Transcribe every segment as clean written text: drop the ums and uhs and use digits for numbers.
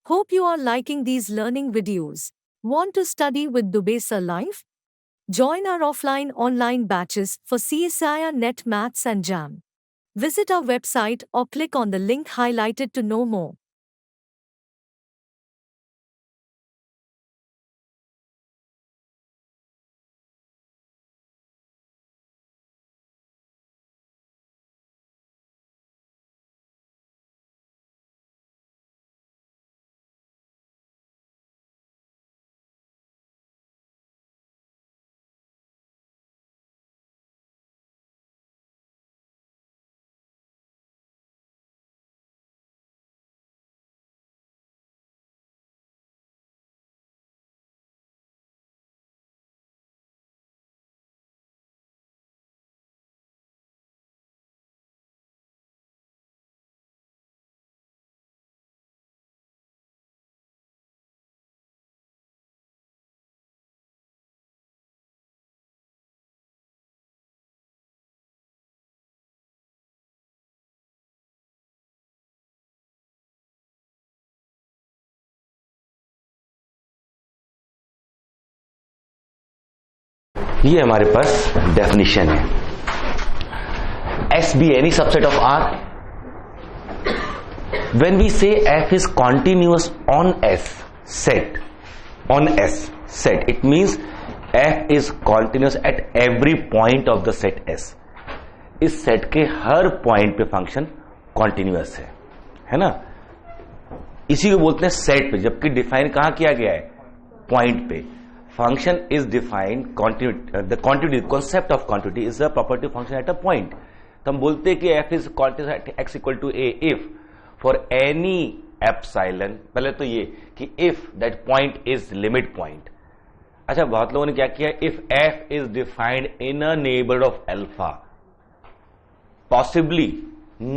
Hope you are liking these learning videos. Want to study with Dubey Sir Live? Join our offline online batches for CSIR Net Maths and JAM. Visit our website or click on the link highlighted to know more. ये हमारे पास definition है। S be any subset of R. When we say F is continuous on S set, it means F is continuous at every point of the set S. इस set के हर point पे function continuous है ना। इसी को बोलते हैं set पे, जबकि डिफाइन कहां किया गया है? पॉइंट पे। Function is defined continuity. The continuity concept of continuity is a property function at a point. तो हम बोलते हैं कि f is continuous at x equal to a if for any epsilon. पहले तो ये कि if that point is limit point. अच्छा, बहुत लोगों ने क्या किया? If f is defined in a neighborhood of alpha, possibly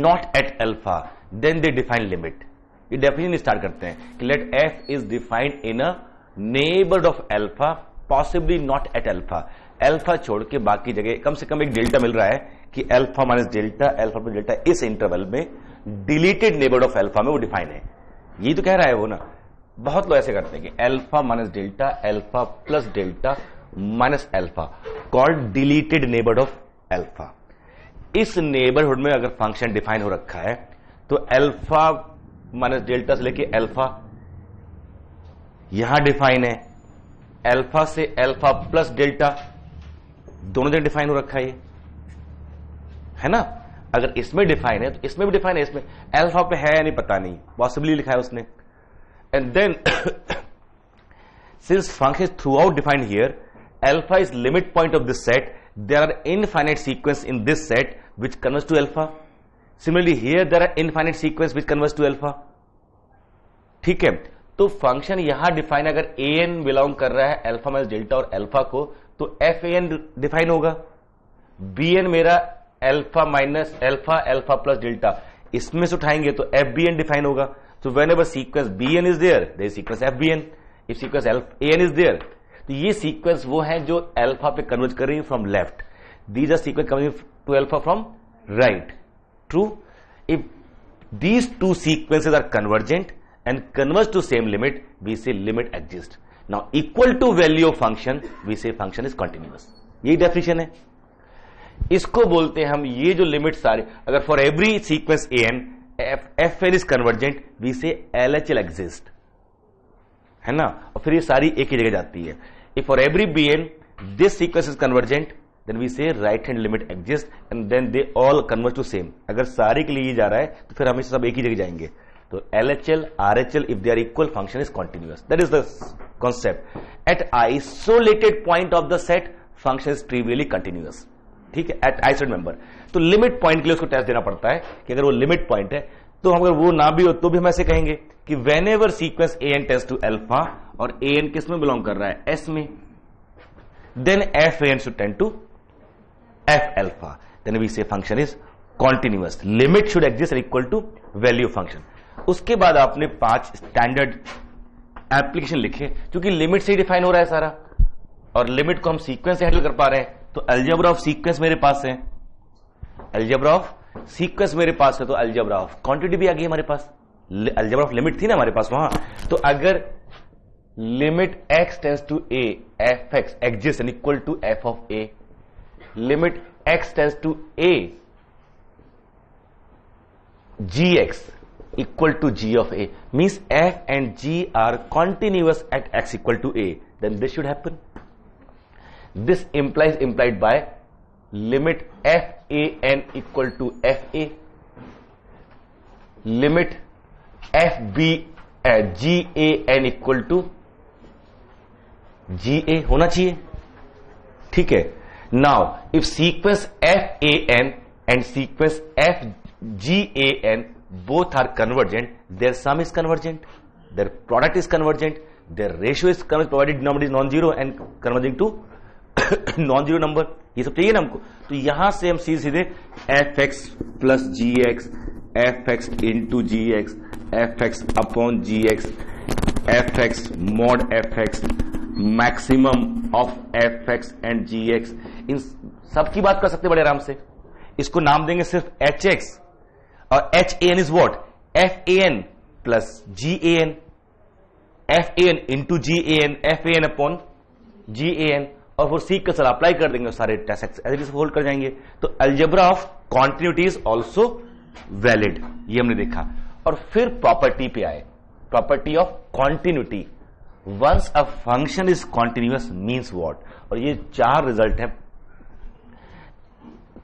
not at alpha, then they define limit. ये डेफिनेशन स्टार्ट करते हैं कि let f is defined in a neighbourhood of alpha, possibly not at alpha. Alpha छोड़ के बाकी जगह कम से कम एक डेल्टा मिल रहा है कि alpha minus delta, alpha plus delta, इस इंटरवल में डिलीटेड नेबरहुड ऑफ अल्फा में वो डिफाइन है। ये तो कह रहा है वो ना। बहुत लोग ऐसे करते हैं कि alpha minus delta, alpha plus delta minus alpha called deleted neighbourhood of alpha. इस नेबरहुड में अगर फंक्शन डिफाइन हो रखा है तो अल्फा माइनस डेल्टा से लेके अल्फा यहां डिफाइन है, अल्फा से अल्फा प्लस डेल्टा दोनों जगह डिफाइन हो रखा है ना। अगर इसमें डिफाइन है तो इसमें भी डिफाइन है। इसमें अल्फा पे है या नहीं पता नहीं, पॉसिबली लिखा है उसने। And then since function is throughout defined here, alpha is limit point of this set, there are infinite sequence in this set which converges to alpha. Similarly here there are infinite sequence which converges to alpha. ठीक है, तो function यहां define, अगर A N belong कर रहा है alpha minus delta और alpha को, तो एफ ए एन डिफाइन होगा। बी एन मेरा alpha minus alpha, alpha plus delta, इसमें से उठाएंगे तो एफ बी एन डिफाइन होगा। तो whenever sequence b n is there is sequence f b n. If sequence a n is there, तो ये सीक्वेंस वो है जो अल्फा पे कन्वर्ज कर रही है from left. These are sequence coming to alpha from right. True. If these two sequences are convergent and converge to same limit, we say limit exists. Now equal to value of function, we say function is continuous. यही definition है। इसको बोलते हैं हम, ये जो limit sorry, अगर for every sequence a n f n is convergent, we say l h l exist, है ना। और फिर ये सारी एक ही जगह जाती है। If for every b n this sequence is convergent, then we say right hand limit exist and then they all converge to same. अगर सारे के लिए ये जा रहा है तो फिर हमेशा सब एक ही जगह जाएंगे। तो LHL, RHL, if they are equal, function is continuous. That is the concept. At isolated point of the set, function is trivially continuous. ठीक है, at isolated member. तो लिमिट पॉइंट के लिए उसको टेस्ट देना पड़ता है कि अगर वो लिमिट पॉइंट है, तो अगर वो ना भी हो तो भी हम ऐसे कहेंगे कि whenever sequence AN tends to alpha, और AN किस में बिलोंग कर रहा है? S में, then FAN should tend to F alpha. Then we say function is continuous. Limit should exist and equal to value function. उसके बाद आपने 5 स्टैंडर्ड एप्लीकेशन लिखे, क्योंकि लिमिट से ही डिफाइन हो रहा है सारा, और लिमिट को हम सीक्वेंस से हैंडल कर पा रहे हैं। तो अलजेब्रा ऑफ सीक्वेंस मेरे पास है, अलजेब्रा ऑफ सीक्वेंस मेरे पास है, तो अलजेब्रा ऑफ क्वांटिटी भी आ गई हमारे पास। अलजेब्रा ऑफ लिमिट थी ना हमारे पास वहां, तो अगर limit x tends to a f x exist and equal to f of a, limit x tends to a gx equal to g of a, means f and g are continuous at x equal to a, then this should happen. This implied by limit f a n equal to f a, limit f b g a n equal to g a होना चाहिए, ठीक है. Now if sequence f a n and sequence f g a n both are convergent, their sum is convergent, their product is convergent, their ratio is convergent provided denominator is non-zero and converging to non-zero number. ये सब चाहिए ना हमको, तो यहां से हम सीधे f x plus g x, f x into g x, f x upon g x, f x mod f x, maximum of f x and g x, इन सब की बात कर सकते बड़े आराम से. इसको नाम देंगे सिर्फ एच एक्स, और h a n is what, f a n plus g a n, f a n into g a n, f a n upon g a n, और वो सीख कर सर अप्लाई कर देंगे सारे टेस्ट होल्ड कर जाएंगे. तो algebra of continuity is also valid, ये हमने देखा. और फिर प्रॉपर्टी पे आए, property of continuity. Once a function is continuous means what, और ये चार रिजल्ट है.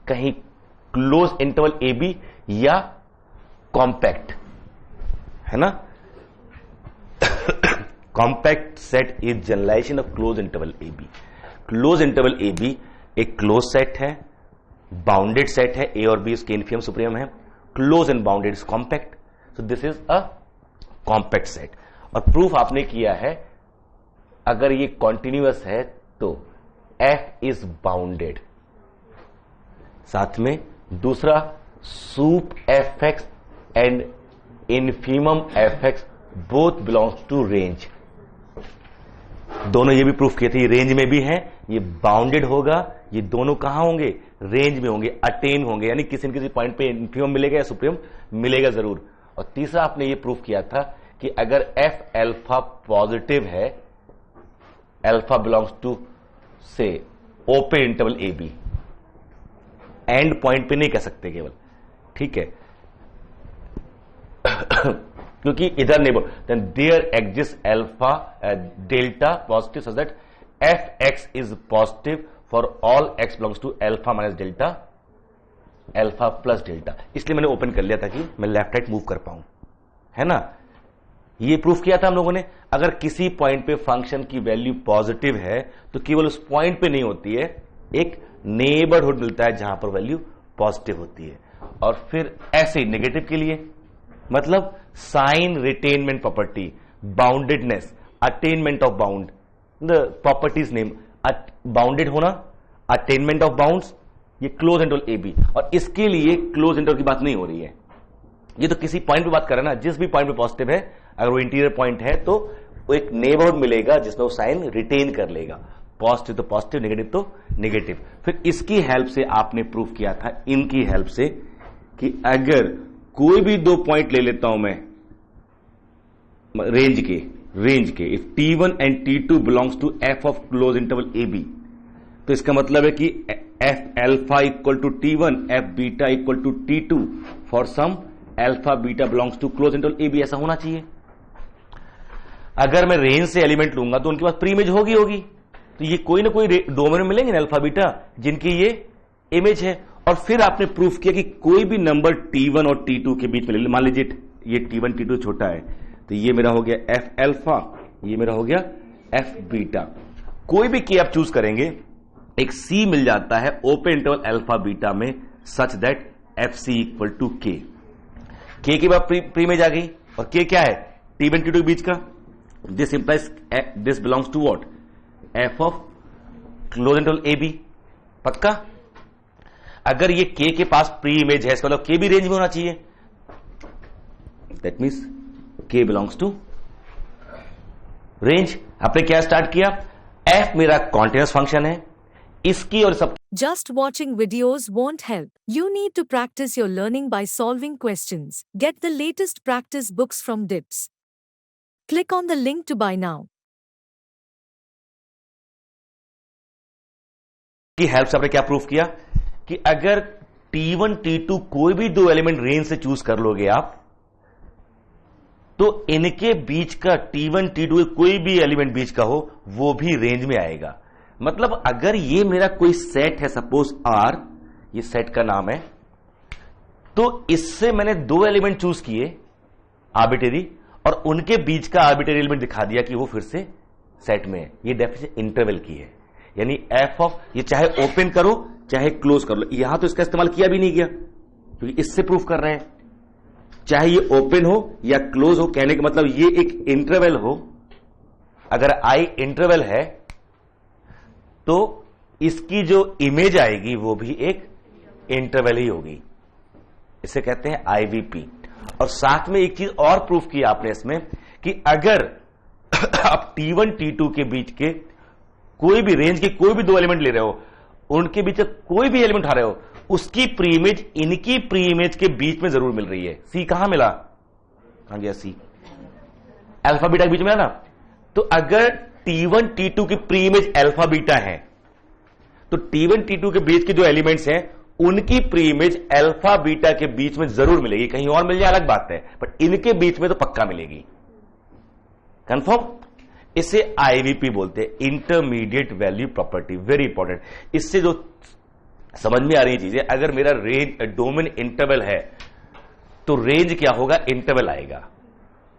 कहीं क्लोज इंटरवल ए बी या कॉम्पैक्ट, है ना. Compact set is generalization of close interval a b. Close interval a b एक क्लोज सेट है, बाउंडेड सेट है, ए और बी उसके इन्फियम सुप्रीम है, close and bounded is compact. So this is a compact set. और proof आपने किया है, अगर ये कॉन्टिन्यूअस है तो एफ इज बाउंडेड. साथ में दूसरा, sup f x and infimum f x both belongs to range. दोनों ये भी प्रूफ किए थे, ये रेंज में भी है, ये बाउंडेड होगा, ये दोनों कहां होंगे, रेंज में होंगे, अटेन होंगे, यानी किसी न किसी पॉइंट पे इन्फीमम मिलेगा या सुप्रीम मिलेगा जरूर. और तीसरा आपने ये प्रूफ किया था कि अगर एफ एल्फा पॉजिटिव है, alpha belongs to say open interval a b, and point पे नहीं कह सकते केवल, ठीक है, क्योंकि इधर नहीं बोल, then there exist alpha delta positive such that f x is positive for all x belongs to alpha minus delta, alpha plus delta. इसलिए मैंने ओपन कर लिया ताकि मैं लेफ्ट राइट मूव कर पाऊं, है ना. ये प्रूफ किया था हम लोगों ने, अगर किसी पॉइंट पे फंक्शन की वैल्यू पॉजिटिव है तो केवल उस पॉइंट पे नहीं होती है, एक नेबरहुड मिलता है जहां पर वैल्यू पॉजिटिव होती है. और फिर ऐसे नेगेटिव के लिए, मतलब sign retainment property, boundedness, attainment of bound, the properties name, bounded होना, अटेनमेंट ऑफ बाउंड्स, ये क्लोज इंटरवल ए बी. और इसके लिए क्लोज इंटरवल की बात नहीं हो रही है, ये तो किसी पॉइंट पे बात कर रहे हैं ना, जिस भी पॉइंट पे पॉजिटिव है, अगर वो इंटीरियर पॉइंट है तो वो एक नेबरहुड मिलेगा जिसमें वो साइन रिटेन कर लेगा, पॉजिटिव तो पॉजिटिव, नेगेटिव तो नेगेटिव. फिर इसकी हेल्प से आपने प्रूफ किया था, इनकी हेल्प से, कि अगर कोई भी दो पॉइंट ले लेता हूं मैं रेंज के, if T1 and T2 belongs to f of close interval a b, तो इसका मतलब है कि f alpha equal to T1, f beta equal to T2 for some alpha beta belongs to close interval a b, ऐसा होना चाहिए. अगर मैं रेंज से एलिमेंट लूंगा तो उनके पास प्री इमेज होगी, तो ये कोई ना कोई डोमेन में मिलेंगे ना अल्फा बीटा जिनकी ये इमेज है. और फिर आपने प्रूफ किया कि कोई भी नंबर T1 और T2 के बीच में, मान लीजिए ये T1 T2 छोटा है, तो ये मेरा हो गया एफ एल्फा, ये मेरा हो गया एफ बीटा. कोई भी के आप चूज करेंगे, एक सी मिल जाता है ओपन इंटरवल अल्फा बीटा में, such that f c equal to k के बाद प्री इमेज आ गई. और के क्या है, T1 T2 के बीच का. This implies this belongs to what, f of close interval a b. पक्का. अगर ये के के पास प्री इमेज है, इसका मतलब के भी रेंज में होना चाहिए, दैट मीन्स के बिलोंग्स टू रेंज. आपने क्या स्टार्ट किया, एफ मेरा कॉन्टिन्यूअस फंक्शन है, इसकी और सब Just watching videos won't help. You need to practice your learning by solving questions. Get the latest practice books from DIPS. Click on the link to buy now. की help से आपने क्या proof किया कि अगर T1 T2 कोई भी दो एलिमेंट रेंज से चूज कर लोगे आप, तो इनके बीच का T1 T2 कोई भी एलिमेंट बीच का हो वो भी रेंज में आएगा। मतलब अगर ये मेरा कोई सेट है, सपोज R, ये सेट का नाम है, तो इससे मैंने दो एलिमेंट चूज किए आर्बिटरी, और उनके बीच का आर्बिटरी एलिमेंट दिखा दिया कि वो फिर से सेट में है। ये डेफिनेशन इंटरवल की है, यानी एफ ऑफ, ये चाहे ओपन करो चाहे क्लोज कर लो। यहां तो इसका इस्तेमाल किया भी नहीं गया क्योंकि इससे प्रूफ कर रहे हैं, चाहे ये ओपन हो या क्लोज हो, कहने का मतलब ये एक इंटरवल हो। अगर आई इंटरवल है तो इसकी जो इमेज आएगी वो भी एक इंटरवल ही होगी, इसे कहते हैं आईवीपी। और साथ में एक चीज और प्रूफ की आपने इसमें कि अगर आप T1 T2 के बीच के कोई भी रेंज के कोई भी दो एलिमेंट ले रहे हो, उनके बीच कोई भी एलिमेंट उठा रहे हो, उसकी प्री इमेज इनकी प्री इमेज के बीच में जरूर मिल रही है। सी कहां मिला? कहां गया सी? अल्फा बीटा के बीच में है ना। तो अगर T1 T2 की प्री इमेज अल्फा बीटा है, तो T1 T2 के बीच के जो एलिमेंट्स हैं उनकी प्री इमेज अल्फा बीटा के बीच में जरूर मिलेगी। कहीं और मिल जाए अलग बात है, बट इनके बीच में तो पक्का मिलेगी। कंफर्म? इसे आईवीपी बोलते हैं, intermediate value property. Very important. इससे जो समझ में आ रही चीजें, अगर मेरा रेंज डोमेन इंटरवल है तो रेंज क्या होगा? इंटरवल आएगा।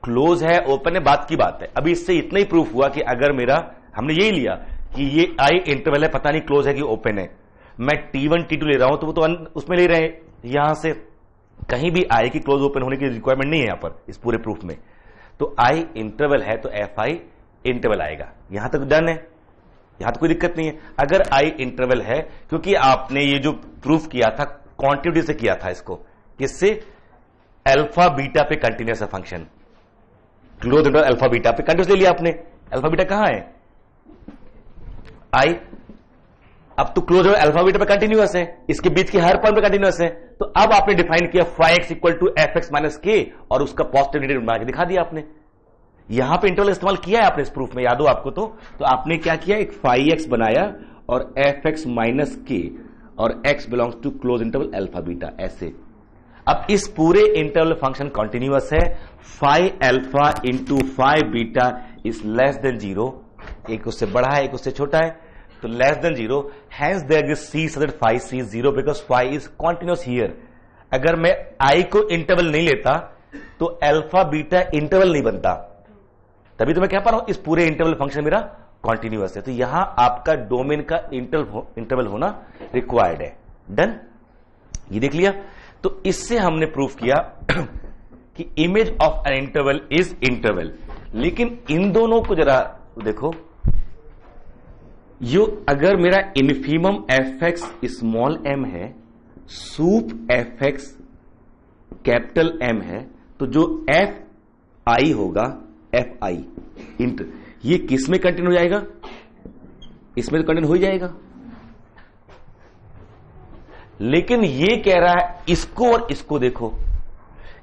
क्लोज है ओपन है बात की बात है। अभी इससे इतना ही प्रूफ हुआ कि अगर मेरा, हमने यही लिया कि ये आई इंटरवल है, पता नहीं क्लोज है कि ओपन है, मैं T1 T2 ले रहा हूं तो वो तो उसमें ले रहे हैं, यहां से कहीं भी आई की क्लोज ओपन होने की रिक्वायरमेंट नहीं है यहां पर इस पूरे प्रूफ में। तो आई इंटरवल है तो एफ आई इंटरवल आएगा। यहां तक डन है, यहां तो कोई दिक्कत नहीं है। अगर आई इंटरवल है, क्योंकि आपने ये जो प्रूफ किया था क्वांटिटी से किया था, इसको किससे? अल्फा बीटा पे कंटिन्यूअस है function, close interval alpha beta पे कंटिन्यूअस ले लिया आपने। अल्फा बीटा कहां है? आई। अब तो क्लोज अल्फा बीटा पे कंटिन्यूअस है, इसके बीच के हर पॉइंट पे कंटिन्यूअस है। तो अब आपने डिफाइन किया φx equal to f x minus k, और उसका पॉजिटिव नेगेटिव बना के दिखा दिया आपने। यहां पे इंटरवल इस्तेमाल किया है आपने इस प्रूफ में, याद हो आपको तो आपने क्या किया? एक φx बनाया और एफ एक्स माइनस के, और x belongs to close interval alpha beta, ऐसे। अब इस पूरे इंटरवल फंक्शन कंटिन्यूअस है, phi alpha into phi beta is less than 0। एक उससे बड़ा है एक उससे छोटा है, तो less than 0, hence there is c so that phi c is 0 because phi is continuous here. अगर मैं आई को इंटरवल नहीं लेता तो अल्फा बीटा इंटरवल नहीं बनता, तभी तो मैं कह पा रहा हूं इस पूरे इंटरवल फंक्शन मेरा कॉन्टिन्यूअस है। तो यहां आपका डोमेन का इंटरवल होना रिक्वायर्ड है। डन? ये देख लिया। तो इससे हमने प्रूफ किया कि image of an interval is interval. लेकिन इन दोनों को जरा देखो, यो अगर मेरा infimum f x small m है, sup f x capital m है, तो जो एफ आई होगा, एफ आई इंटर, ये किस में कंटिन्यू हो जाएगा? इसमें तो कंटिन्यू हो ही जाएगा। लेकिन ये कह रहा है, इसको और इसको देखो,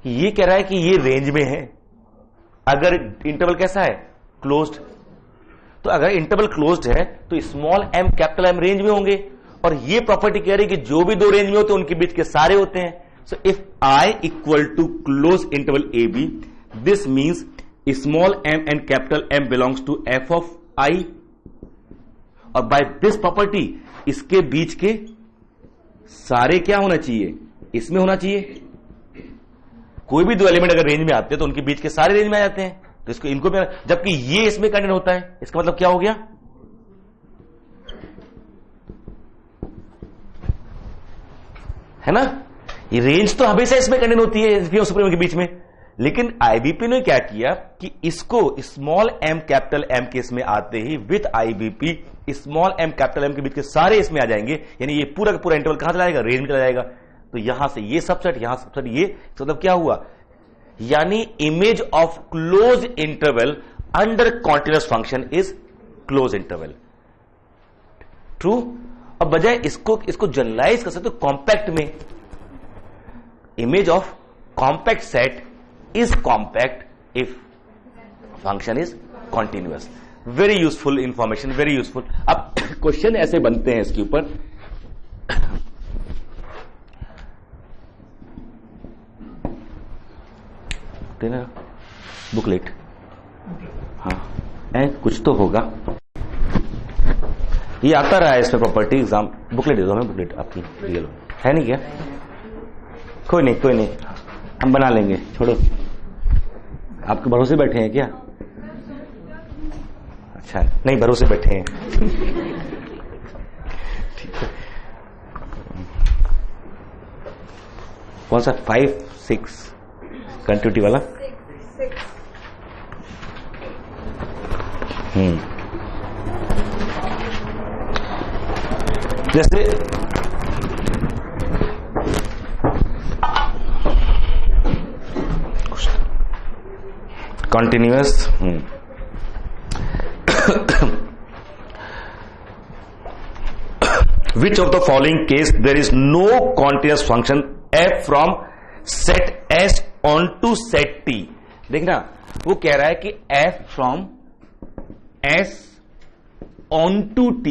ये कह रहा है कि ये रेंज में है। अगर इंटरवल कैसा है? क्लोज्ड। तो अगर इंटरवल क्लोज्ड है तो small m capital m range में होंगे, और ये प्रॉपर्टी कह रही है कि जो भी दो रेंज में होते हैं उनके बीच के सारे होते हैं। So if I equal to close interval a b, this means small m and capital m belongs to f of I, और बाय दिस प्रॉपर्टी इसके बीच के सारे क्या होना चाहिए? इसमें होना चाहिए। कोई भी दो एलिमेंट अगर रेंज में आते हैं तो उनके बीच के सारे रेंज में आ जाते हैं, तो इसको इनको भी, जबकि ये इसमें कंटेंट होता है, इसका मतलब क्या हो गया? है ना, ये रेंज तो हमेशा इसमें कंटेंट होती है इन्फीमम सुप्रीमम के बीच में। लेकिन आईबीपी ने क्या किया कि इसको स्मॉल एम कैपिटल एम के इसमें आते ही with IBP small m capital m के बीच के सारे इसमें आ जाएंगे, यानी ये पूरा का पूरा इंटरवल कहां चला जाएगा? रेंज में चला जाएगा। तो यहां से ये सबसेट, यहां सबसेट, ये मतलब क्या हुआ? यानी image of close interval under continuous function is close interval. True? अब बजाय इसको जनरलाइज कर सकते हो कॉम्पैक्ट में, image of compact set is compact if function is continuous. Very useful information, very useful. अब क्वेश्चन ऐसे बनते हैं इसके ऊपर, देना बुकलेट, हाँ कुछ तो होगा, ये आता रहा है इसमें प्रॉपर्टी एग्जाम। बुकलेट दे दो हमें, बुकलेट आपकी ये लो, है नहीं क्या? कोई नहीं हम बना लेंगे, छोड़ो। आपके भरोसे बैठे हैं क्या? अच्छा नहीं, भरोसे बैठे हैं। ठीक है, कौन सा 5 6 कंटिन्यूटी वाला? जैसे continuous, which of the following case there is no continuous function f from set S onto set T? देखना, वो कह रहा है कि f from S onto T,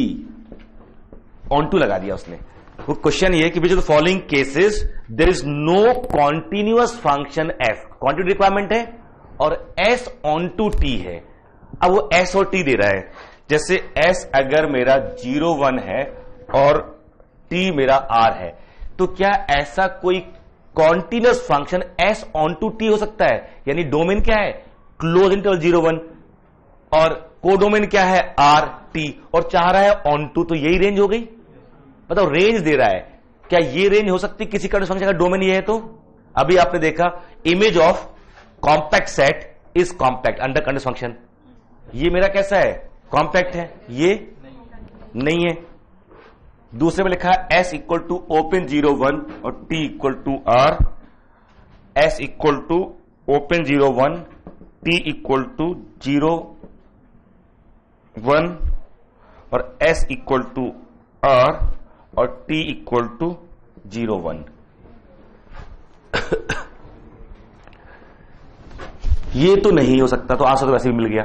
onto लगा दिया उसने। वो क्वेश्चन ये है कि which of the following cases there is no continuous function f, quantity requirement है और S onto T है। अब वो S और T दे रहा है, जैसे S अगर मेरा 0 1 है और T मेरा R है, तो क्या ऐसा कोई continuous function S onto T हो सकता है? यानी डोमेन क्या है? क्लोज इंटरवल 0 1, और कोडोमेन क्या है? R T, और चाह रहा है onto, तो यही रेंज हो गई। बताओ, रेंज दे रहा है, क्या ये रेंज हो सकती किसी कॉन्टिन्यूअस फंक्शन का डोमेन ये है? तो अभी आपने देखा image of compact set is compact under continuous function. ये मेरा कैसा है? कॉम्पैक्ट है, ये नहीं है। दूसरे में लिखा है S इक्वल टू ओपन 0 1 और T equal to R, S equal to open 0 1, T equal to 0 1 और S इक्वल टू R और T इक्वल टू 0 1। ये तो नहीं हो सकता, तो आंसर तो वैसे भी मिल गया।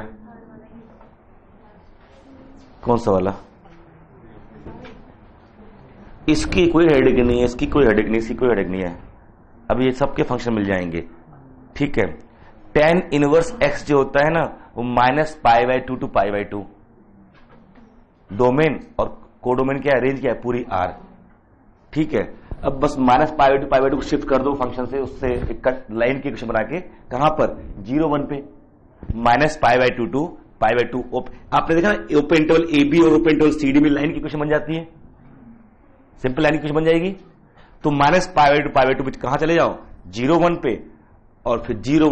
कौन सा वाला? इसकी कोई हेडेक नहीं है, इसकी कोई हेडेक नहीं, इसकी कोई हेडेक नहीं है। अब ये सबके फंक्शन मिल जाएंगे, ठीक है। tan इनवर्स x जो होता है ना, वो -π/2 to π/2। डोमेन और कोडोमेन क्या है? रेंज क्या है? पूरी R, ठीक है। अब बस -π/2 to π/2 को शिफ्ट कर दो फंक्शन से, उससे एक कट लाइन की इक्वेशन बना के, कहां पर? 0 1 पे, -π/2 to π/2। आपने देखा ना, ओपन इंटरवल AB और ओपन इंटरवल CD में लाइन की इक्वेशन बन जाती है, सिंपल लाइन की इक्वेशन बन जाएगी। तो -π/2 π/2 पे कहां चले जाओ? 0 1 पे, और फिर 0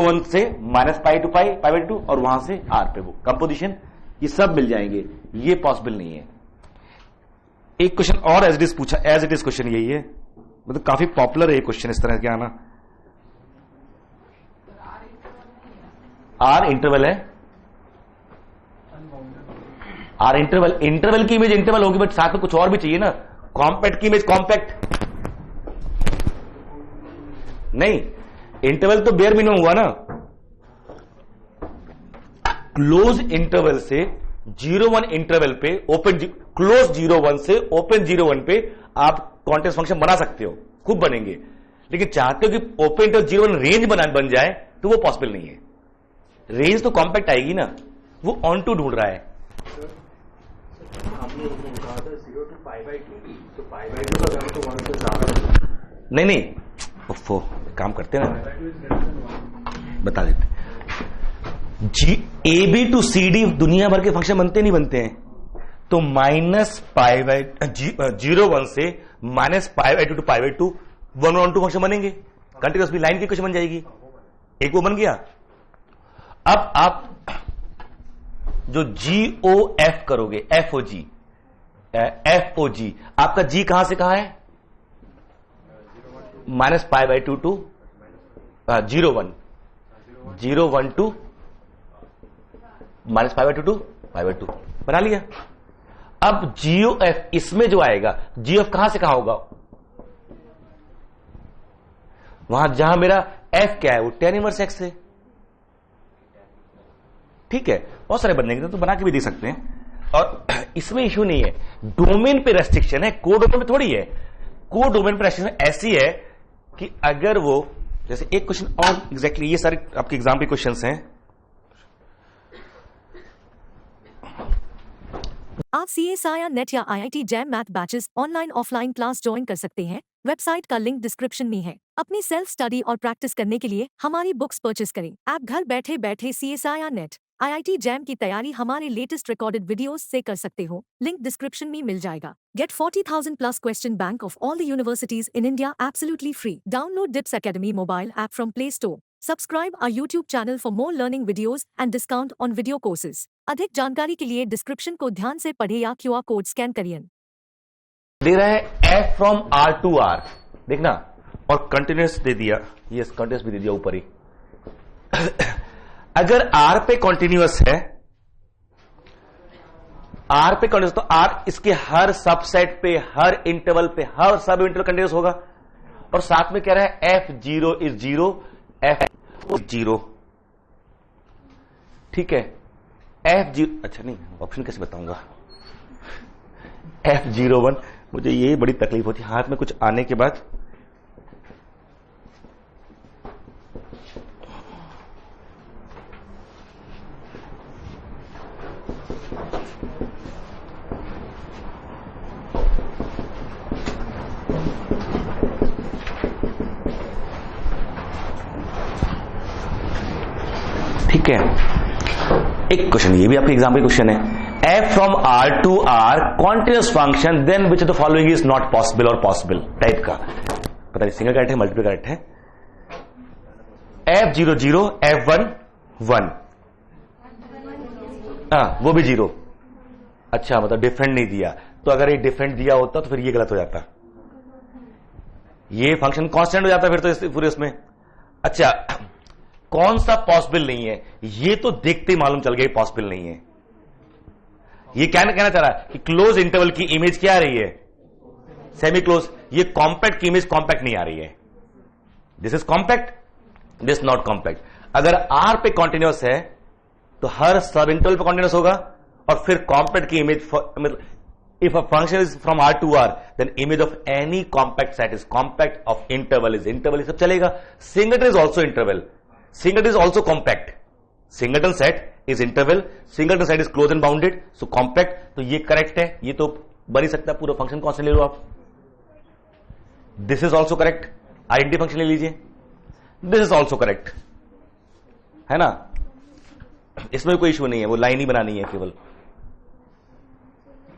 1 से -π to π/2 और वहां से R पे, वो कंपोजिशन, ये सब मिल जाएंगे। ये पॉसिबल नहीं है। एक क्वेश्चन और एज इट इज पूछा, एज इट इज क्वेश्चन यही है, मतलब काफी पॉपुलर है ये क्वेश्चन इस तरह के आना। R इंटरवल है, R इंटरवल की इमेज इंटरवल होगी, बट साथ में कुछ और भी चाहिए ना। कॉम्पैक्ट की इमेज कॉम्पैक्ट नहीं, इंटरवल तो बेयर मिनिमम हुआ ना। क्लोज इंटरवल से 0 1 इंटरवल पे, ओपन क्लोज 0 1 से ओपन 0 1 पे आप कॉन्टिन्यूअस फंक्शन बना सकते हो, खूब बनेंगे। लेकिन चाहते हो कि ओपन इंटरवल 0 1 रेंज बन जाए, तो वो पॉसिबल नहीं है। रेंज तो कॉम्पैक्ट आएगी ना, वो ऑन टू ढूंढ रहा है। नहीं, उफ़ो, काम करते ना, बता देते। AB टू CD दुनिया भर के फंक्शन बनते नहीं बनते हैं, तो -π/0 1 से -π/2 to π/2 1 1 2 फंक्शन बनेंगे, कंटिन्यूअस भी लाइन की क्वेश्चन बन जाएगी। एक वो बन गया। अब आप जो GOF करोगे, FOG, आपका G कहां से कहां है? -π/2 to 0 1 to -π/2 to π/2 बना लिया। अब GOF इसमें जो आएगा, GOF कहां से कहां होगा? वहां जहां मेरा F क्या है, वो tan इनवर्स X है। ठीक है, बहुत सारे बनेंगे तो बना के भी दे सकते हैं, और इसमें इश्यू नहीं है। डोमेन पे रेस्ट्रिक्शन है, कोडोमेन पे थोड़ी है। कोडोमेन पे रेस्ट्रिक्शन ऐसी है कि अगर वो, जैसे एक क्वेश्चन और एग्जैक्टली ये सारे आपके एग्जाम के क्वेश्चंस हैं। आप CSIR नेट या IIT JAM math batches online offline class join कर सकते हैं। वेबसाइट का लिंक डिस्क्रिप्शन में है। अपनी सेल्फ स्टडी और प्रैक्टिस करने के लिए हमारी बुक्स परचेस करें। आप घर बैठे बैठे CSIR नेट IIT जैम की तैयारी हमारे लेटेस्ट रिकॉर्डेड वीडियोस से कर सकते हो। लिंक डिस्क्रिप्शन में मिल जाएगा। Get 40,000 plus question bank of all the universities in India absolutely free. Download DIPS Academy mobile app from Play Store. Subscribe our YouTube channel for more learning videos and discount on video courses. अधिक जानकारी के लिए description को ध्यान से पढ़े या QR code scan करिए। दे रहा है F from R to R, देखना, और कंटिन्यूस दे दिया, ये कंटिन्यूस भी दे दिया ऊपर ही। अगर R पे कंटिन्यूस है, R पे कंटिन्यूस, तो R इसके हर सबसेट पे, हर इंटरवल पे, हर सब इंटरवल कंटिन्यूस होगा। और साथ में कह रहा है F0 is 0, F 0। ठीक है, F0, अच्छा नहीं, ऑप्शन कैसे बताऊंगा? F01, मुझे ये बड़ी तकलीफ होती है हाथ में कुछ आने के बाद। ठीक है, एक क्वेश्चन, ये भी आपके एग्जाम का क्वेश्चन है। F from R to R continuous function, then which of the following is not possible or possible type का। पता नहीं सिंगल करेक्ट है, मल्टीपल करेक्ट है। F0 0, F1 1, वो भी 0। अच्छा, मतलब डिफरेंट नहीं दिया, तो अगर ये डिफरेंट दिया होता तो फिर ये गलत हो जाता, ये फंक्शन कांस्टेंट हो जाता फिर तो पूरे उसमें। अच्छा, कौन सा पॉसिबल नहीं है, ये तो देखते ही मालूम चल गया पॉसिबल नहीं है। ये क्या कहना चाह रहा है कि क्लोज इंटरवल की इमेज क्या आ रही है, सेमी क्लोज। ये कॉम्पैक्ट की इमेज कॉम्पैक्ट नहीं आ रही है। This is compact, this not compact. अगर R पे कॉन्टिन्यूस है तो हर सब इंटरवल पे कॉन्टिन्यूस होगा, और फिर कॉम्पैक्ट की image, if a function is from R to R, then image of any compact set is compact, of interval is interval, सब चलेगा। Singleton is also interval, singleton is also compact. Singleton set is interval, singleton set is closed and bounded, so compact, तो ये correct है, ये तो बन ही सकता है, पूरा फंक्शन कांस्टेंट ले लो आप। This is also correct, identity function ले लीजिए, दिस इज ऑल्सो करेक्ट, है ना, इसमें कोई इश्यू नहीं है, वो लाइन ही बनानी है केवल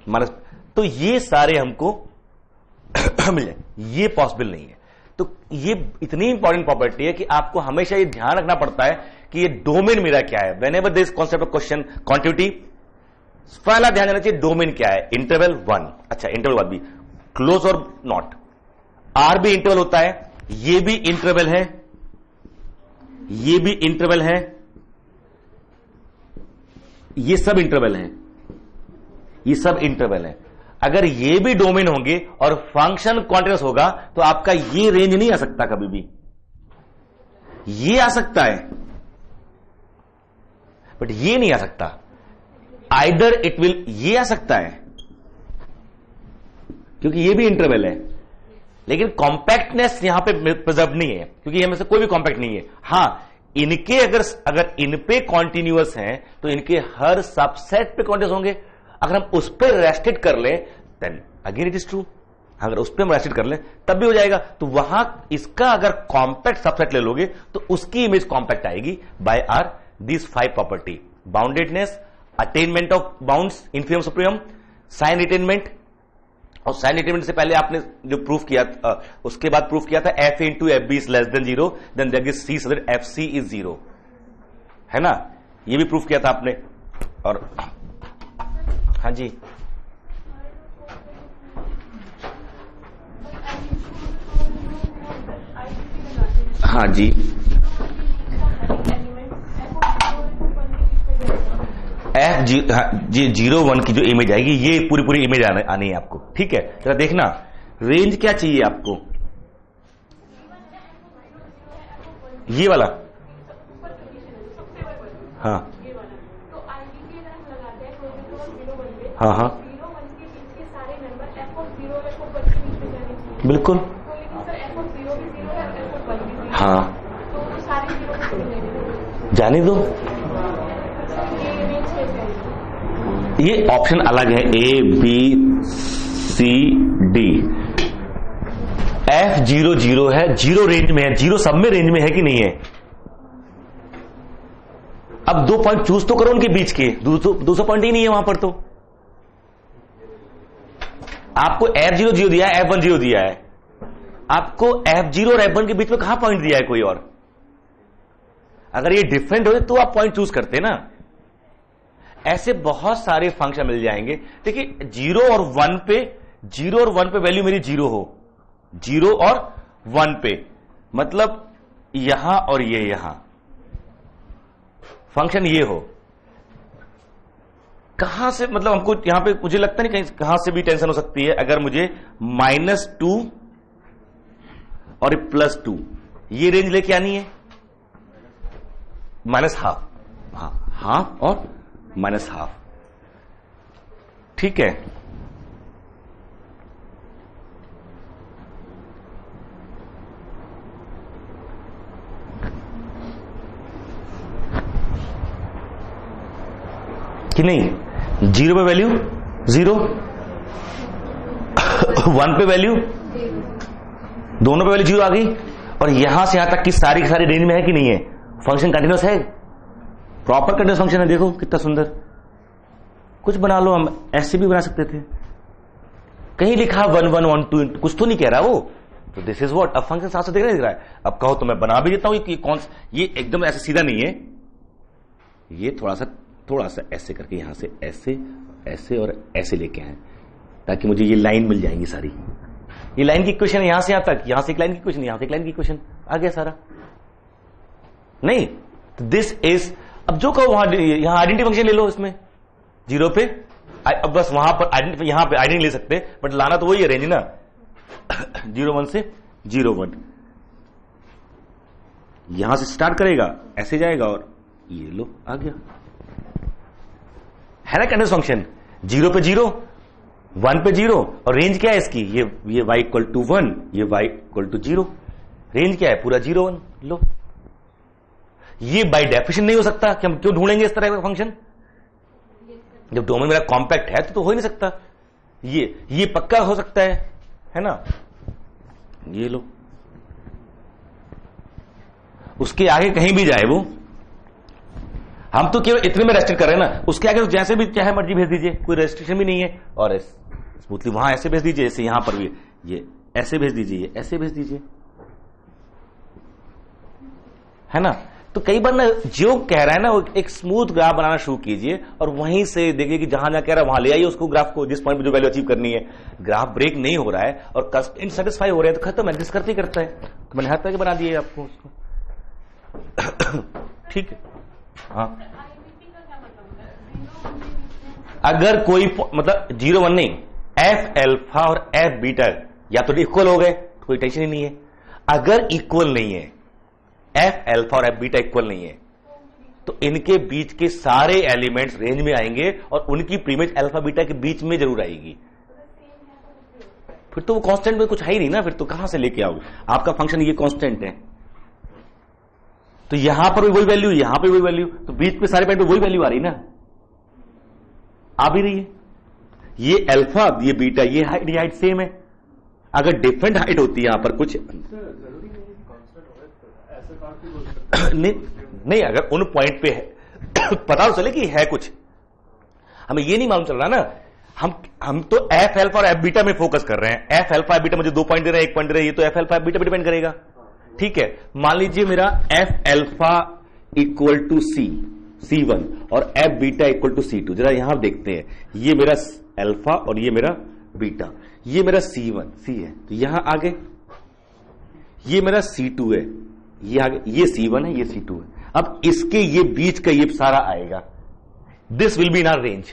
माइनस। तो ये सारे हमको मिल जाए, ये पॉसिबल नहीं है। तो ये इतनी इंपॉर्टेंट प्रॉपर्टी है कि आपको हमेशा ये ध्यान रखना पड़ता है कि ये डोमेन मेरा क्या है। Whenever this concept of question continuity, पहला ध्यान देना चाहिए डोमेन क्या है। इंटरवल 1, अच्छा इंटरवल 1 भी क्लोज और नॉट, R भी इंटरवल होता है, ये भी इंटरवल है, ये भी इंटरवल है, ये सब इंटरवल है, ये सब इंटरवल है। अगर ये भी डोमेन होंगे और फंक्शन कॉन्टिन्यूस होगा तो आपका ये रेंज नहीं आ सकता कभी भी, ये आ सकता है बट ये नहीं आ सकता। आइदर इट विल, ये आ सकता है क्योंकि ये भी इंटरवल है, लेकिन कॉम्पैक्टनेस यहां पे प्रिजर्व नहीं है क्योंकि इनमें से कोई भी कॉम्पैक्ट नहीं है। हां, इनके अगर इन पे कॉन्टिन्यूअस हैं तो इनके हर सबसेट पे कॉन्टिन्यूअस होंगे। अगर हम उस पर रेस्ट्रिक्ट कर लें then again it is true, अगर उस पर हम रेस्ट्रिक्ट कर लें तब भी हो जाएगा। तो वहां इसका अगर कॉम्पैक्ट सबसेट ले लोगे तो उसकी इमेज कॉम्पैक्ट आएगी by R this 5 property: boundedness, attainment of bounds, infimum supremum, sign retainment. और साइन रिटेनमेंट से पहले आपने जो प्रूफ किया उसके बाद प्रूफ किया था f into f b is less than 0, then there is c so that f c is 0, है ना, ये भी प्रूफ किया था आपने। और हाँ जी, हाँ जी, F01 की जो इमेज आएगी ये पूरी पूरी इमेज आनी है आपको, ठीक है। जरा देखना रेंज क्या चाहिए आपको, ये वाला, हाँ हाँ हाँ बिल्कुल, हाँ जाने दो, ये ऑप्शन अलग है, A B C D. F00 है, 0 रेंज में है, 0 सब में रेंज में है कि नहीं है। अब 2 पॉइंट चूज तो करो उनके बीच के, 200 पॉइंट ही नहीं है वहां पर। तो आपको F00 दिया है, F10 दिया है, आपको F0 और F1 के बीच में कहां पॉइंट दिया है कोई और। अगर ये डिफरेंट हो तो आप पॉइंट चूज करते ना। ऐसे बहुत सारे फंक्शन मिल जाएंगे। देखिए 0 और 1 पे, 0 और 1 पे वैल्यू मेरी 0 हो, 0 और 1 पे, मतलब यहां और ये यहां फंक्शन ये हो, कहां से, मतलब हमको यहां पे मुझे लगता नहीं कहीं कहां से भी टेंशन हो सकती है। अगर मुझे -2 और +2 ये रेंज लेके आनी है, -12, हाँ हाफ और -12, ठीक है। कि नहीं, 0 पे वैल्यू 0, 1 पे वैल्यू, दोनों पे वैल्यू 0 आ गई, और यहां से यहां तक की सारी रेंज में है कि नहीं है। फंक्शन कंटिन्यूअस है, प्रॉपर कंटिन्यूअस फंक्शन है। देखो कितना सुंदर, कुछ बना लो, हम ऐसे भी बना सकते थे। कहीं लिखा 1 1 1 2, कुछ तो नहीं कह रहा वो, तो दिस इज व्हाट। अब फंक्शन साथ साथ दिख रहा है। अब कहो तो मैं बना भी देता हूं, ये एकदम ऐसे सीधा नहीं है, ये थोड़ा सा ऐसे करके यहां से ऐसे ऐसे और ऐसे लेके आए, ताकि मुझे ये लाइन मिल जाएंगी सारी। ये लाइन की इक्वेशन यहां से यहां तक, यहां से एक लाइन की इक्वेशन, यहां से एक लाइन की इक्वेशन, आ गया सारा। नहीं, दिस इज, अब जो कहो वहां यहां आइडेंटिटी फंक्शन ले लो, इसमें 0 पे, अब बस वहां पर यहां पे आइडेंटिटी ले सकते, बट लाना तो वही है रेंज ना, 0 1 से 0 1, यहां से स्टार्ट करेगा, ऐसे जाएगा, और ये लो आ गया, है ना कंटिन्यूअस फंक्शन। 0 पे 0, 1 पे 0, और रेंज क्या है इसकी, ये y = 1, ये y = 0, रेंज क्या है, पूरा 0 1। लो, ये बाय डेफिनेशन नहीं हो सकता कि हम क्यों ढूंढेंगे इस तरह का फंक्शन, जब डोमेन मेरा कॉम्पैक्ट है तो हो ही नहीं सकता। ये पक्का हो सकता है ना। ये लो, उसके आगे कहीं भी जाए वो, हम तो केवल इतने में रेस्ट्रिक्ट कर रहे हैं ना, उसके आगे जैसे भी चाहे मर्जी भेज दीजिए, कोई रेस्ट्रिक्शन भी नहीं है। और स्मूथली वहां ऐसे भेज दीजिए, जैसे यहां पर भी ये ऐसे भेज दीजिए, ऐसे भेज दीजिए, है ना। तो कई बार ना जो कह रहा है ना, वो एक स्मूथ ग्राफ बनाना शुरू कीजिए, और वहीं से देखिए कि जहां जहां कह रहा है वहां ले आइए उसको, ग्राफ को, जिस पॉइंट पे जो वैल्यू अचीव करनी है। ग्राफ ब्रेक नहीं हो रहा है और कंस्ट्रेंट सेटिस्फाई हो रहे हैं तो खत्म, एग्जिस्ट करते ही करता है। तो मैंने हर तरह के बना दिए आपको उसको, ठीक है। हाँ, अगर कोई मतलब 0 1 नहीं, F अल्फा और F बीटा या तो इक्वल हो गए तो कोई टेंशन ही नहीं है। अगर इक्वल नहीं है, F अल्फा और F बीटा इक्वल नहीं है, तो इनके बीच के सारे एलिमेंट्स रेंज में आएंगे और उनकी प्रीमेज अल्फा बीटा के बीच में जरूर आएगी। फिर तो वो कांस्टेंट में कुछ है ही नहीं ना, फिर तो कहां से लेके आओगे। आपका फंक्शन ये कांस्टेंट है, तो यहां पर भी वही वैल्यू, यहां पे वही वैल्यू, तो बीच पे सारे पॉइंट पे वही वैल्यू आ रही ना, आ भी रही है। ये अल्फा, ये बीटा, ये हाइट सेम है। अगर डिफरेंट हाइट होती है यहां पर कुछ नहीं, अगर उन पॉइंट पे है पता तो चले कि है कुछ, हमें ये नहीं मालूम चल रहा ना। हम तो F अल्फा और F बीटा में फोकस कर रहे हैं। F अल्फा बीटा मुझे 2 पॉइंट दे रहे हैं, 1 पॉइंट दे रहे हैं, ये तो F अल्फा बीटा पे डिपेंड करेगा, ठीक है। मान लीजिए मेरा F अल्फा = C1 और F बीटा = C2। जरा यहां देखते हैं, ये मेरा अल्फा और ये मेरा बीटा, ये मेरा C1 C है, तो यहां आगे ये मेरा C2 है, ये आगे ये C1 है, ये C2 है। अब इसके ये बीच का ये सारा आएगा, this will be in our range.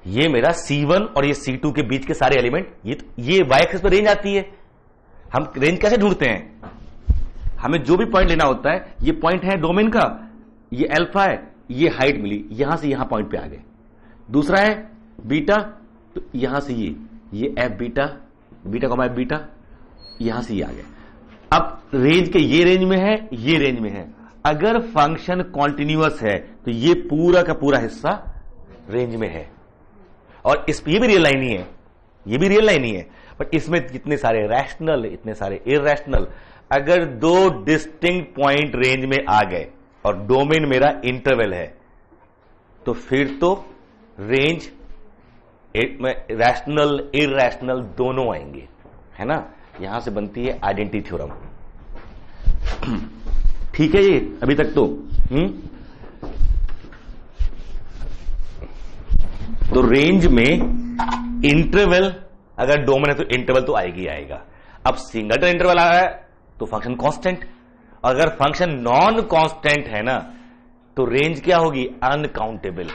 ये मेरा C1 और ये C2 के बीच के सारे एलिमेंट, ये y एक्सिस पर रेंज आती है। हम रेंज कैसे ढूंढते हैं? हमें जो भी पॉइंट लेना होता है, ये पॉइंट है डोमेन का, ये अल्फा है, ये हाइट मिली, यहां से यहां पॉइंट पे आ गए। दूसरा है बीटा, तो यहां से ये F beta, beta comma F beta, यहां से ये आ गए। अब रेंज के ये रेंज में है, ये रेंज में है। अगर फंक्शन कॉन्टिन्यूअस है तो ये पूरा का पूरा हिस्सा रेंज में है। और ये भी रियल लाइन ही है, ये भी रियल लाइन ही है, बट इसमें जितने सारे रैशनल, इतने सारे इरैशनल, अगर दो डिस्टिंक्ट पॉइंट रेंज में आ गए और डोमेन मेरा इंटरवल है, तो फिर तो रेंज में रैशनल इरैशनल दोनों आएंगे, है ना। यहां से बनती है आइडेंटिटी थ्योरम। ठीक है, ये अभी तक तो रेंज में इंटरवल, अगर डोमेन है तो इंटरवल तो आएगी आएगा। अब सिंगलटन इंटरवल आ रहा है तो फंक्शन कांस्टेंट, अगर फंक्शन नॉन कांस्टेंट है ना तो रेंज क्या होगी? अनकाउंटेबल।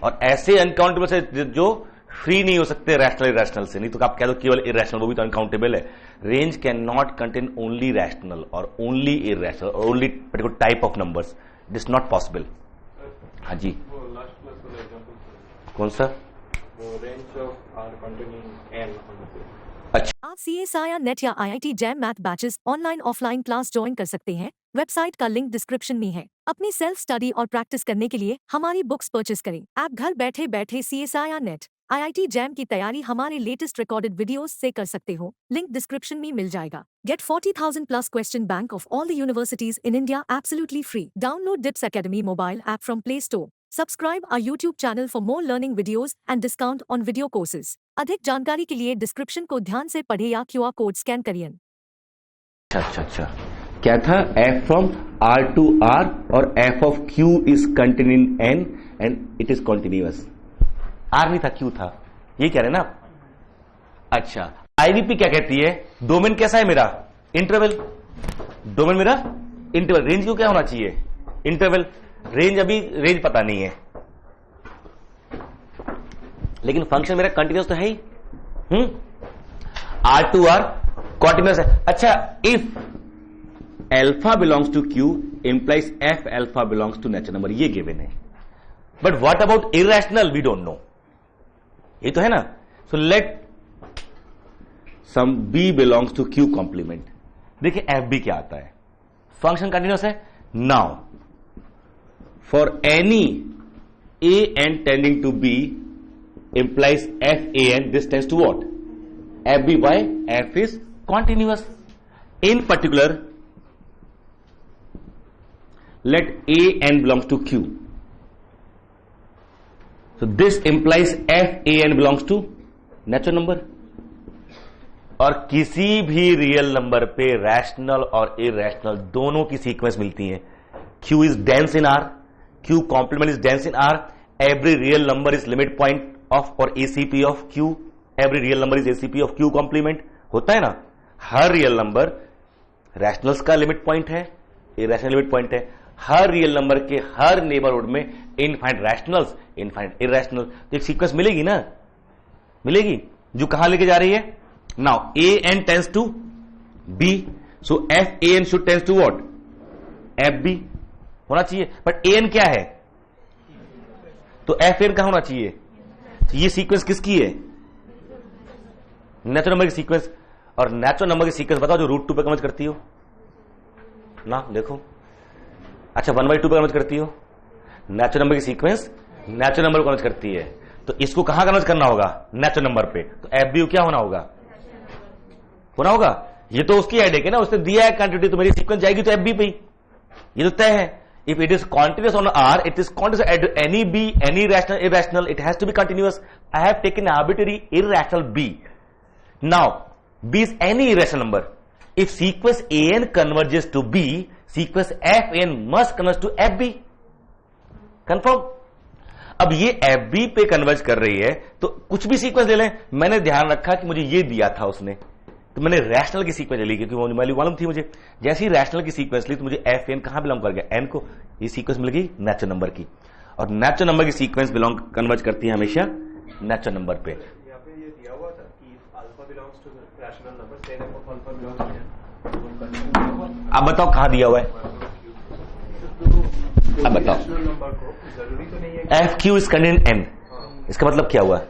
और ऐसे अनकाउंटेबल से जो फ्री नहीं हो सकते रैशनल इरैशनल से, नहीं तो आप कह दो केवल इरैशनल, वो भी तो अनकाउंटेबल है। Range can not contain only rational और ओनली इरैशनल और only particular type of numbers, it is not possible. हाँ जी, कौन सा? Range of r containing n. आप CSIR नेट या IIT JAM math batches online offline class join कर सकते हैं। वेबसाइट का लिंक डिस्क्रिप्शन में है। अपनी सेल्फ स्टडी और प्रैक्टिस करने के लिए हमारी बुक्स परचेस करें। आप घर बैठे बैठे CSIR नेट IIT जैम की तैयारी हमारे लेटेस्ट रिकॉर्डेड वीडियोस से कर सकते हो। लिंक डिस्क्रिप्शन में मिल जाएगा। Get 40,000 plus question bank of all the universities in India absolutely free. Download DIPS Academy mobile app from Play Store. Subscribe our YouTube channel for more learning videos and discount on video courses. अधिक जानकारी के लिए description को ध्यान से पढ़े या QR code scan करिए। अच्छा, क्या था? f from R to R और f of q is contained in n and it is continuous। R नहीं था, Q था, ये कह रहे ना आप? अच्छा, IVP क्या कहती है? डोमेन कैसा है मेरा? इंटरवल। डोमेन मेरा इंटरवल। रेंज क्यों क्या होना चाहिए? इंटरवल। रेंज अभी रेंज पता नहीं है, लेकिन फंक्शन मेरा कंटिन्यूअस तो है ही। R to R कंटिन्यूअस है। अच्छा, if alpha belongs to Q implies F alpha belongs to natural number, ये गिवन है। But what about irrational? We don't know, ये तो है ना। So let some B belongs to Q complement. देखिए FB क्या आता है? फंक्शन कंटिन्यूअस है। Now for any AN tending to B implies FAN, this tends to what? FB by F is continuous. In particular, let AN belongs to Q. So this implies FAN belongs to natural number. और किसी भी real number पे rational और irrational दोनों की sequence मिलती है। Q is dense in R, Q complement is dense in R, every real number is limit point of or ACP of Q, every real number is ACP of Q complement, होता है ना। हर real number rationals का limit point है, irrational limit point है। हर real number के हर neighbourhood में infinite rationals, infinite irrational, तो एक सीक्वेंस मिलेगी ना, मिलेगी, जो कहां लेके जा रही है? Now AN tends to B, so FAN should tends to what? FB होना चाहिए। बट AN क्या है? तो FN कहां होना चाहिए? तो ये सीक्वेंस किसकी है? नेचुरल नंबर की सीक्वेंस। और नेचुरल नंबर की सीक्वेंस बताओ जो √2 पे कन्वर्ज करती हो ना, देखो। अच्छा, 1/2 पे कन्वर्ज करती हो। नेचुरल नंबर की सीक्वेंस नेचुरल नंबर को कन्वर्ज करती है, तो इसको कहां कन्वर्ज करना होगा? नेचुरल नंबर पे। तो FB क्या होना होगा? ये तो उसकी हेडेक है ना, उसने दिया है क्वांटिटी, तो मेरी सीक्वेंस जाएगी तो FB पे ही, ये तो तय है। If it is continuous on R, it is continuous at any B, any rational, irrational, it has to be continuous. I have taken arbitrary irrational B. Now, B is any irrational number. If sequence AN converges to B, sequence FN must converge to FB. Confirm? अब ये FB पे converge कर रही है, तो कुछ भी sequence ले लें। मैंने ध्यान रखा कि मुझे ये दिया था उसने, तो मैंने रैशनल की सीक्वेंस ली, क्योंकि मालूम थी मुझे। जैसे ही रैशनल की सीक्वेंस ली तो मुझे FN कहां बिलोंग कर गया? N को। ये सीक्वेंस मिल गई नेचुरल नंबर की, और नेचुरल नंबर की सीक्वेंस बिलोंग कन्वर्ज करती है हमेशा नेचुरल नंबर पे। यहाँ पे ये दिया हुआ था कि alpha belongs to rational number, then f of alpha belongs to. आप बताओ कहां दिया हुआ है, अब बताओ। नंबर को जरूरी तो नहीं है f q is contain n, इसका मतलब क्या हुआ?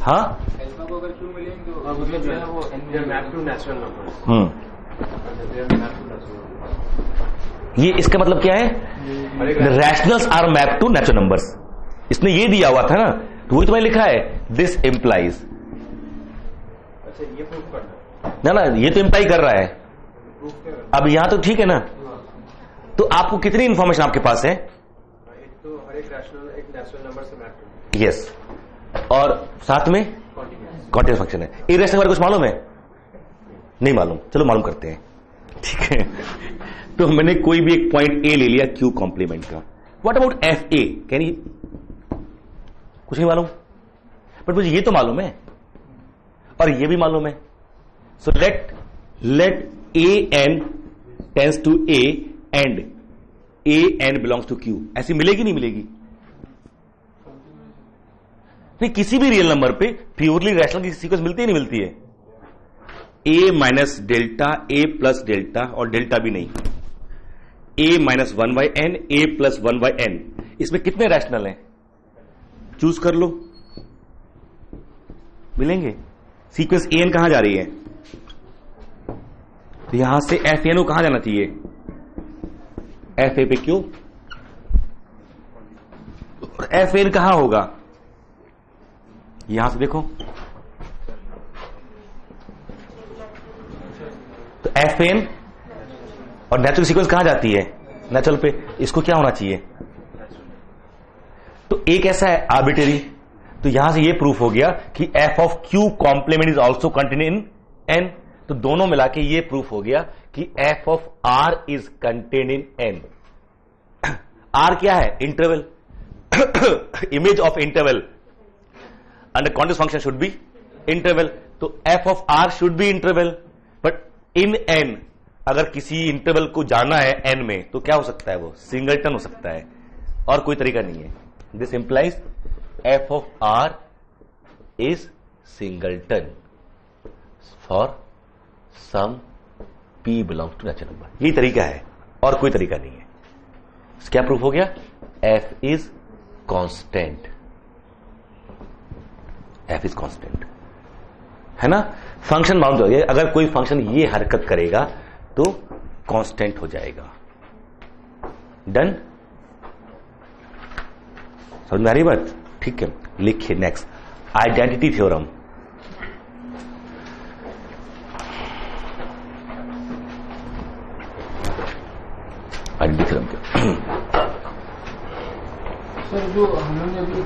हाँ अल्फा को अगर क्यों मिलेंगे तो मतलब जो है वो मैप टू नेचुरल नंबर्स। ये इसका मतलब क्या है? The rationals are map to natural numbers. इसने ये दिया हुआ था ना, तो वही तो मैंने लिखा है दिस इंप्लाइज। अच्छा ये प्रूफ करना ना ना, ये तो इंप्लाई कर रहा है। अब यहां तो ठीक है ना, तो आपको कितनी इंफॉर्मेशन आपके पास है? एक तो हर एक रैशनल एक नेचुरल नंबर से मैप टू। यस, और साथ में कॉन्टिन्यूस फंक्शन है। इरेशनल नंबर कुछ मालूम है? नहीं मालूम, चलो मालूम करते हैं, ठीक है। तो मैंने कोई भी एक पॉइंट ए ले लिया क्यू कॉम्प्लीमेंट का। What about F A? Can you? कुछ नहीं मालूम, बट मुझे ये तो मालूम है और ये भी मालूम है। So let a n tends to a and a n belongs to Q. ऐसी मिलेगी नहीं मिलेगी? नहीं, किसी भी रियल नंबर पे प्योरली रैशनल की सीक्वेंस मिलती है नहीं मिलती है? A minus delta, a plus delta, और डेल्टा भी नहीं, a minus 1 by n, a plus 1 by n. इसमें कितने रैशनल हैं? चूज कर लो, मिलेंगे। सीक्वेंस ए एन कहां जा रही है? तो यहां से एफ एन को कहां जाना चाहिए? एफ ए पे क्यों? एफ एन कहां होगा? यहां से देखो, तो एफ एन और नेचुरल सीक्वेंस कहां जाती है? नेचुरल पे। इसको क्या होना चाहिए? तो एक ऐसा है आर्बिट्रेरी, तो यहां से ये प्रूफ हो गया कि f of Q complement is also contain in N. तो दोनों मिला के ये प्रूफ हो गया कि f of are is contain in N. R क्या है? Interval, image of interval, under continuous function should be interval. तो f of R should be interval, but in N अगर किसी इंटरवल को जाना है एन में, तो क्या हो सकता है? वो सिंगलटन हो सकता है, और कोई तरीका नहीं है। This implies f of are is singleton for some p belongs to natural number. यही तरीका है, और कोई तरीका नहीं है। क्या प्रूफ हो गया? F is constant, F is constant, है ना। फंक्शन माउंट हो गया, अगर कोई फंक्शन ये हरकत करेगा तो कांस्टेंट हो जाएगा। डन, समझ में आ रही बात? ठीक है, लिखिए next, identity theorem. Identity theorem sir, जो हम लोग ने अभी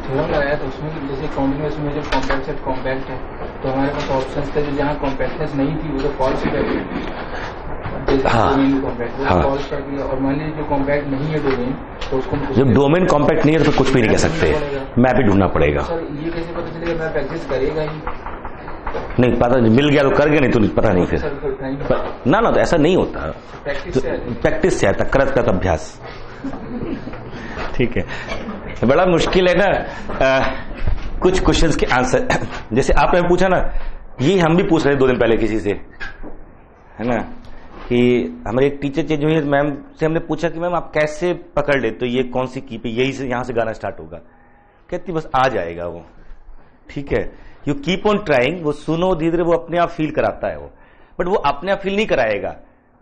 थ्योरम लगाया था उसमें जैसे कॉम्बिनेशन में जो कॉम्पैक्ट सेट कॉम्पैक्ट है, तो हमारे पास ऑप्शंस थे जो जहाँ कॉम्पैक्टनेस नहीं थी वो तो फॉल्स कर दिया, फॉल्स कर दिया। और मान लीजिए जो कॉम्पैक्ट नहीं है डोमेन, तो उसको जब डोमेन कॉम्पैक्ट नहीं है तो कुछ भी नहीं कह सकते, मैप ही ढूंढना पड़ेगा। सर ये कैसे पता चलेगा? मैप एग्जिस्ट करेगा ही नहीं, पता मिल गया तो कर गया, नहीं तो पता नहीं फिर। ना ना, तो ऐसा नहीं होता, प्रैक्टिस से आता, करत अभ्यास। ठीक है, बड़ा मुश्किल है ना कुछ क्वेश्चंस के आंसर। जैसे आपने पूछा ना, ये हम भी पूछ रहे थे 2 दिन पहले किसी से, है ना, कि हमारे एक टीचर चेंज हुई, मैम से हमने पूछा कि मैम आप कैसे पकड़ लेते तो ये कौन सी की पे यही से यहां से गाना स्टार्ट होगा? कहती बस आ जाएगा वो। ठीक है, यू कीप ऑन ट्राइंग, वो सुनो धीरे धीरे, वो अपने आप फील कराता है वो, बट वो अपने आप फील नहीं कराएगा।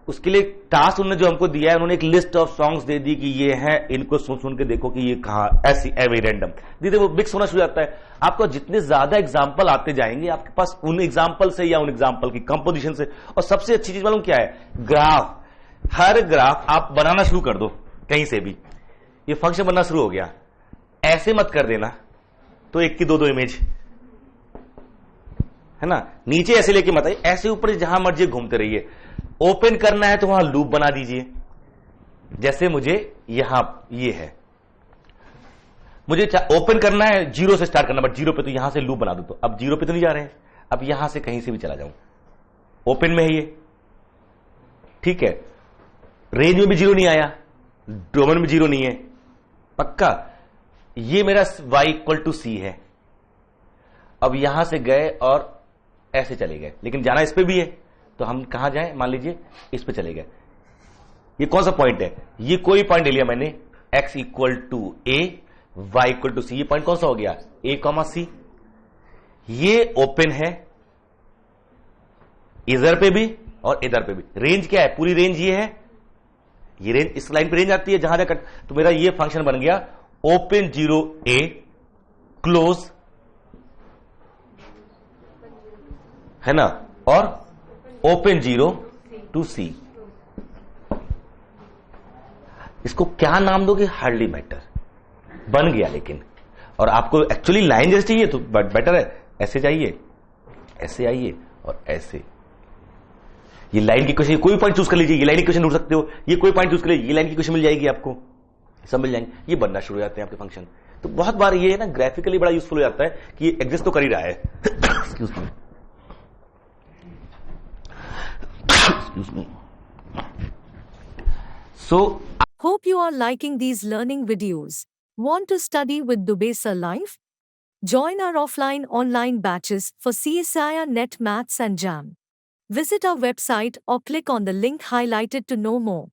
उसके लिए टास्क उन्होंने जो हमको दिया है, उन्होंने एक लिस्ट ऑफ सॉन्ग्स दे दी कि ये है, इनको सुन सुन के देखो कि ये कहां, ऐसी एवरी रैंडम धीरे वो मिक्स होना शुरू हो जाता है। आपको जितने ज्यादा एग्जाम्पल आते जाएंगे आपके पास, उन एग्जाम्पल से या उन एग्जाम्पल की कंपोजिशन से। और सबसे अच्छी चीज मालूम क्या है? ग्राफ। हर ग्राफ आप बनाना शुरू कर दो कहीं से भी, ये फंक्शन बनना शुरू हो गया। ऐसे मत कर देना तो 1 की 2 इमेज, है ना, नीचे ऐसे लेके मत आइए, ऐसे ऊपर जहां मर्जी घूमते रहिए। ओपन करना है तो वहां लूप बना दीजिए, जैसे मुझे यहां ये है, मुझे ओपन करना है 0 से स्टार्ट करना, बट 0 पे, तो यहां से लूप बना दो। तो अब 0 पे तो नहीं जा रहे हैं, अब यहां से कहीं से भी चला जाऊं, ओपन में है ये। ठीक है, रेंज में भी जीरो नहीं आया, डोमेन में जीरो नहीं है, पक्का। ये मेरा y इक्वल टू सी है। अब यहां से गए और ऐसे चले गए, लेकिन जाना इस पे भी है, तो हम कहां जाएं? मान लीजिए इस पे चले गए। ये कौन सा पॉइंट है? ये कोई पॉइंट ले लिया मैंने, x equal to a, y equal to c. ये पॉइंट कौन सा हो गया? a comma c. ये ओपन है इधर पे भी और इधर पे भी। रेंज क्या है? पूरी रेंज ये है, ये रेंज इस लाइन पे रेंज आती है जहां जाकर, तो मेरा ये फंक्शन बन गया ओपन 0 a क्लोज, है ना, और ओपन 0 टू सी। इसको क्या नाम दोगे? हार्डली मैटर, बन गया। लेकिन और आपको एक्चुअली लाइन जैसे चाहिए तो बेटर है, ऐसे चाहिए, ऐसे आइए और ऐसे। ये लाइन की क्वेश्चन, कोई पॉइंट चूज कर लीजिए, ये लाइन की क्वेश्चन ढूंढ सकते हो, ये कोई पॉइंट चूज कर लीजिए, ये लाइन की क्वेश्चन मिल जाएगी आपको, सब मिल जाएंगे। ये बनना शुरू हो जाते हैं आपके फंक्शन। तो बहुत बार ये ना ग्राफिकली बड़ा यूजफुल हो जाता है कि ये एग्जिस्ट तो कर ही रहा है। Excuse me. So Hope you are liking these learning videos. Want to study with Dubesa Live? Join our offline online batches for CSIR Net Maths and Jam. Visit our website or click on the link highlighted to know more.